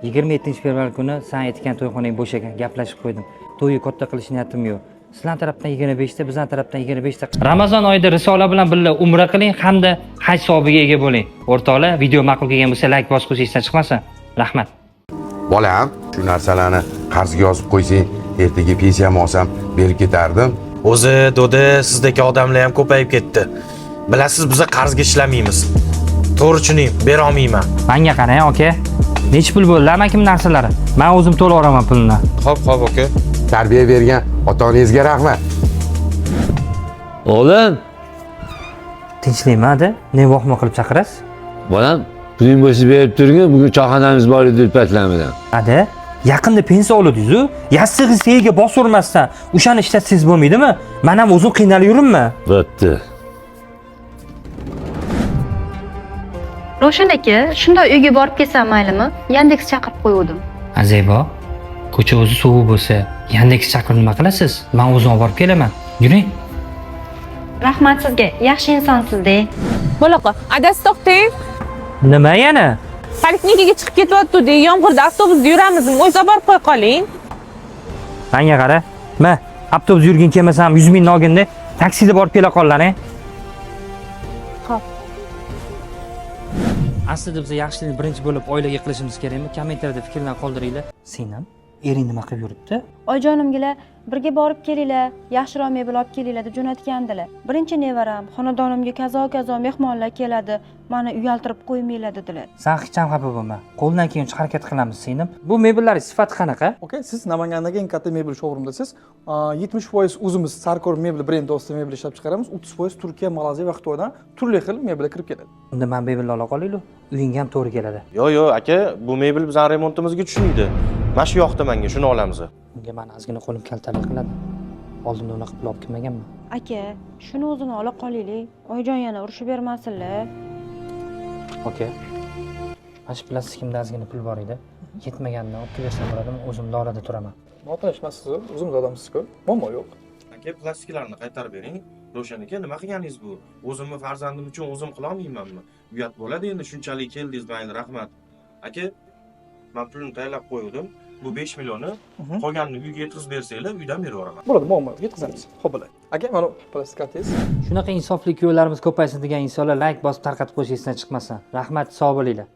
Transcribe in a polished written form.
27-fevral kuni sen aytgan to'yxonang bo'sh ekan, gaplashib qo'ydim. To'yni katta qilish niyatim yo'q. Sizlar tarafdan 25 ta, bizlar tarafdan 25 ta. Ramazon oyida risola bilan birga umra qiling hamda haj savobiga ega bo'ling. O'rtoqlar, video ma'qul kelgan bo'lsa like bosib esdan chiqmasin. Rahmat. Bolam, shu narsalarni qarzga yozib qo'ysang, ertaga pensiyam olsam berib ketardim. O'zi, Dodi, sizdagi odamlar ham ko'payib ketdi. Bilasiz, biz qarzga ishlamaymiz. To'g'ri tushuning, bera olmayman. Menga qarang, aka. Nech pul bo'ldi amakim narsalari? Men o'zim to'lab olaman pulni. Xo'p, aka. Tarbiya bergan ota-onangizga rahmat. Oğlum, Tinchlikmi-da? Ne vohma qilib chaqirasiz? bolam, puling bo'lsa berib turing, bugun choyxonamiz bor edi patlamida. Ada, yaqinda pensiya oldingiz-ku, yassig'i seyiga bosurmasdan o'shani ishlatsangiz bo'lmaydimi? Men ham o'zim qiynalib yuribman. Bo'pti. Ravshan aka, shunday uyga borib kelsam maylimi? Yandex chaqirib qo'ydim. Azaybo, ko'cha o'zi sovuq bo'lsa, Yandex chaqirib nima qilasiz? Men o'zim olib borib kelaman. Yuring. Rahmat sizga, yaxshi insonsiz-da. Bo'laqa, adasi to'xtang. Nima yana? Poliklinikaga chiqib ketyapti-da, yomg'irda avtobusda yuramizmi? O'zi borib qo'y qoling. Menga qara. Ma, avtobus yurgin kelmasam 100 ming olganda taksida borib kela qollar-a? Xo'p. Aslida biz yaxshilikni birinchi bo'lib oilaga qilishimiz kerakmi? Kommentariyada fikrlarni qoldiringlar. Sen ham ering nima qilib yuribdi? Oyijonimgilar birga borib kelinglar, yaxshiroq mebel olib kelinglar deb jo'natgandilar. Birinchi nevaram, xonadonimga kazo mehmonlar keladi, meni uyaltirib qo'ymanglar dedilar. Sen hech ham xafa bo'lma. Qo'ldan kelguncha harakat qilamiz senim. Bu mebellar sifati qanaqa? Okay, siz Namangandagi eng katta mebel showroomdasiz. 70% o'zimiz Sarkor mebel brendi ostida mebel ishlab chiqaramiz. 30% Turkiya, Malayziya va Xitoydan turli xil mebellar kirib keladi. Unda men mebelni ola qolaylik. Uyingga ham to'g'ri keladi. Yo'q, aka, bu mebel bizning remontimizga tushmaydi. Mana shu yoqda menga, shuni olamiz. Unga men ozgina qo'lim kaltalik qiladi. Oldinda unaqa qilib olib kelmaganman. Aka, shuni o'zini ola qolaylik. Oyijon yana urushib bermasinlar. Okay. Mana shu plastikimda ozgina pul bor edi. Yetmaganini olib kelsam bo'ladimi? O'zim dorada turaman. Notanishmasiz, o'zimiz odamsiz-ku. Muammo yo'q. Aka, plastiklarni qaytarib bering. Ravshan aka, nima qilganingiz bu? O'zimni farzandim uchun o'zim qila olmaymanmi? Uyat bo'ladi endi, shunchalik keldingiz, mayli, rahmat. Aka, men pulni tayyorlab qo'ydim. Bu 5 millionni qolganini uyga yetkazib bersanglar, uydan berib yuboraman. Bo'ladi, muammo yo'q, yetkazamiz. Xo'p, bo'ladi. Aka, mana plastik kartangiz. Shunaqa insofli kuyovlarimiz ko'paysin degan insonlar like bosib tarqatib qo'yishingizdan chiqmasin. Rahmat, sog' bo'linglar.